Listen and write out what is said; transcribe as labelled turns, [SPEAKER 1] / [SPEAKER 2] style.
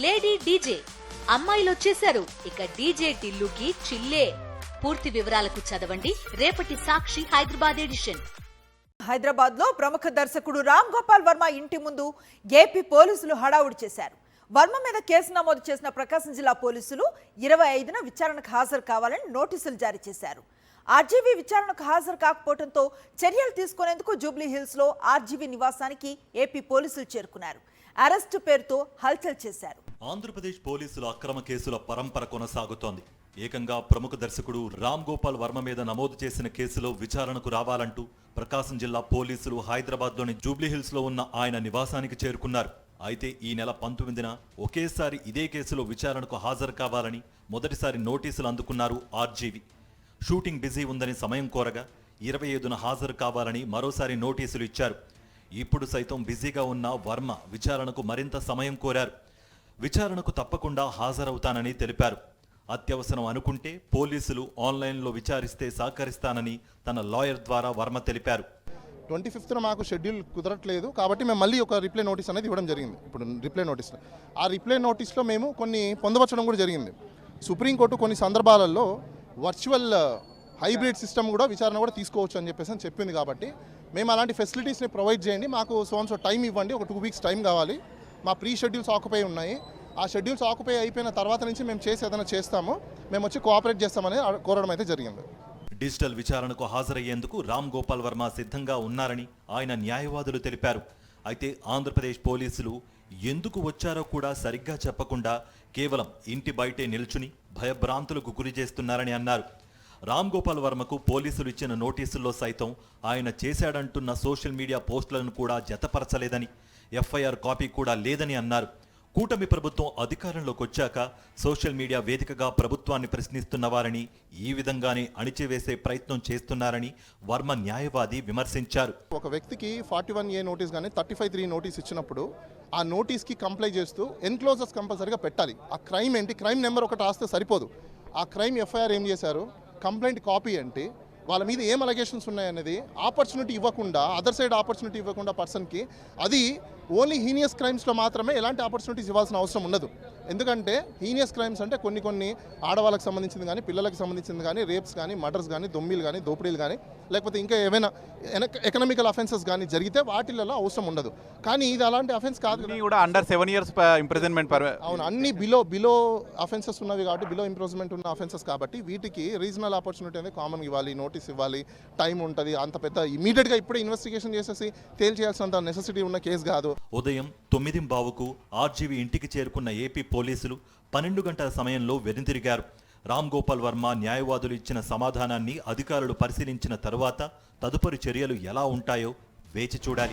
[SPEAKER 1] Lady DJ అమ్మాయిలు వచ్చేశారు. ఇక డీజే టిల్లుకి చిల్లే. పూర్తి వివరాలకు చదవండి రేపటి సాక్షి హైదరాబాద్ ఎడిషన్.
[SPEAKER 2] హైదరాబాద్ లో ప్రముఖ దర్శకుడు రామ్ గోపాల్ వర్మ ఇంటి ముందు ఏపీ పోలీసులు హడావుడి చేశారు. వర్మ మీద కేసు నమోదు చేసిన ప్రకాశం జిల్లా పోలీసులు 25న విచారణకు హాజరు కావాలని నోటీసులు జారీ చేశారు. ఆర్జీవీ విచారణకు హాజరు కాకపోవడంతో చర్యలు తీసుకునేందుకు జూబ్లీ హిల్స్ లో ఆర్జీవీ నివాసానికి ఏపీ పోలీసులు చేరుకున్నారు. అరెస్టు పేరుతో హల్చల్ చేశారు.
[SPEAKER 3] ఆంధ్రప్రదేశ్ పోలీసుల అక్రమ కేసుల పరంపర కొనసాగుతోంది. ఏకంగా ప్రముఖ దర్శకుడు రామ్ గోపాల్ వర్మ మీద నమోదు చేసిన కేసులో విచారణకు రావాలంటూ ప్రకాశం జిల్లా పోలీసులు హైదరాబాద్లోని జూబ్లీహిల్స్ లో ఉన్న ఆయన నివాసానికి చేరుకున్నారు. అయితే ఈ నెల 19న ఒకేసారి ఇదే కేసులో విచారణకు హాజరు కావాలని మొదటిసారి నోటీసులు అందుకున్నారు ఆర్జీవీ. షూటింగ్ బిజీ ఉందని సమయం కోరగా 25న హాజరు కావాలని మరోసారి నోటీసులు ఇచ్చారు. ఇప్పుడు సైతం బిజీగా ఉన్న వర్మ విచారణకు మరింత సమయం కోరారు. విచారణకు తప్పకుండా హాజరవుతానని తెలిపారు. అత్యవసరం అనుకుంటే పోలీసులు ఆన్లైన్లో విచారిస్తే సహకరిస్తానని తన లాయర్ ద్వారా వర్మ తెలిపారు.
[SPEAKER 4] 25న మాకు షెడ్యూల్ కుదరట్లేదు కాబట్టి మేము మళ్ళీ ఒక రిప్లై నోటీస్ అనేది ఇవ్వడం జరిగింది. ఇప్పుడు రిప్లై నోటీస్లో ఆ రిప్లై నోటీస్లో మేము కొన్ని పొందవచ్చడం కూడా జరిగింది. సుప్రీంకోర్టు కొన్ని సందర్భాలలో వర్చువల్ హైబ్రిడ్ సిస్టమ్ కూడా విచారణ కూడా తీసుకోవచ్చు అని చెప్పేసి చెప్పింది. కాబట్టి మేము అలాంటి ఫెసిలిటీస్ని ప్రొవైడ్ చేయండి, మాకు సో టైం ఇవ్వండి, ఒక 2 వీక్స్ టైం కావాలి, మా ప్రీ షెడ్యూల్స్ ఆక్యుపై ఉన్నాయి, ఆ షెడ్యూల్స్ ఆక్యుపై అయిపోయిన తర్వాత నుంచి మేము ఏదైనా చేస్తాము, మేము వచ్చి కోఆపరేట్ చేస్తామని కోరడం అయితే జరిగింది.
[SPEAKER 3] డిజిటల్ విచారణకు హాజరయ్యేందుకు రామ్ గోపాల్ వర్మ సిద్ధంగా ఉన్నారని ఆయన న్యాయవాదులు తెలిపారు. అయితే ఆంధ్రప్రదేశ్ పోలీసులు ఎందుకు వచ్చారో కూడా సరిగ్గా చెప్పకుండా కేవలం ఇంటి బయటే నిల్చుని భయభ్రాంతులకు గురి చేస్తున్నారని అన్నారు. రామ్ గోపాల్ వర్మకు పోలీసులు ఇచ్చిన నోటీసుల్లో సైతం ఆయన చేశాడంటున్న సోషల్ మీడియా పోస్టులను కూడా జతపరచలేదని, ఎఫ్ఐఆర్ కాపీ కూడా లేదని అన్నారు. కూటమి ప్రభుత్వం అధికారంలోకి వచ్చాక సోషల్ మీడియా వేదికగా ప్రభుత్వాన్ని ప్రశ్నిస్తున్న వారిని ఈ విధంగానే అణిచివేసే ప్రయత్నం చేస్తున్నారని వర్మ న్యాయవాది విమర్శించారు.
[SPEAKER 4] ఒక వ్యక్తికి 41A నోటీస్ కానీ 35(3) నోటీస్ ఇచ్చినప్పుడు ఆ నోటీస్కి కంప్లై చేస్తూ ఎన్క్లోజర్స్ కంపల్సరీగా పెట్టాలి. ఆ క్రైమ్ ఏంటి, క్రైమ్ నెంబర్ ఒకటి రాస్తే సరిపోదు. ఆ క్రైమ్ ఎఫ్ఐఆర్ ఏం చేశారు, కంప్లైంట్ కాపీ ఏంటి, వాళ్ళ మీద ఏం అలిగేషన్స్ ఉన్నాయనేది ఆపర్చునిటీ ఇవ్వకుండా, అదర్ సైడ్ ఆపర్చునిటీ ఇవ్వకుండా పర్సన్కి, అది ఓన్లీ హీనియస్ క్రైమ్స్లో మాత్రమే ఎలాంటి ఆపర్చునిటీస్ ఇవ్వాల్సిన అవసరం ఉండదు. ఎందుకంటే హీనియస్ క్రైమ్స్ అంటే కొన్ని ఆడవాళ్ళకి సంబంధించింది కానీ, పిల్లలకు సంబంధించింది కానీ, రేప్స్ కానీ, మర్డర్స్ కానీ, దొమ్మిలు కానీ, దోపిడీలు కానీ, లేకపోతే ఇంకా ఏమైనా ఎకనామికల్ అఫెన్సెస్ కానీ జరిగితే వాటిల్లో అవసరం ఉండదు. కానీ ఇది అలాంటి అఫెన్స్ కాదు
[SPEAKER 5] కూడా. Under 7 years imprisonment.
[SPEAKER 4] అవును, అన్ని బిలో అఫెన్సెస్ ఉన్నవి కాబట్టి, బిలో ఇంప్రిజన్మెంట్ ఉన్న అఫెన్సెస్ కాబట్టి వీటికి రీజనల్ ఆపర్చునిటీ అనేది కామన్ ఇవ్వాలి, నోటీస్ ఇవ్వాలి, టైం ఉంటుంది. అంత పెద్ద ఇమీడియట్గా ఇప్పుడే ఇన్వెస్టిగేషన్ చేసేసి తేల్చేయాల్సినంత నెసెసిటీ ఉన్న కేసు కాదు.
[SPEAKER 3] ఉదయం 9:15కు ఆర్జీవీ ఇంటికి చేరుకున్న ఏపీ పోలీసులు 12 గంటల సమయంలో వెనుతిరిగారు. రామ్ గోపాల్ వర్మ న్యాయవాదులు ఇచ్చిన సమాధానాన్ని అధికారులు పరిశీలించిన తరువాత తదుపరి చర్యలు ఎలా ఉంటాయో వేచి చూడాలి.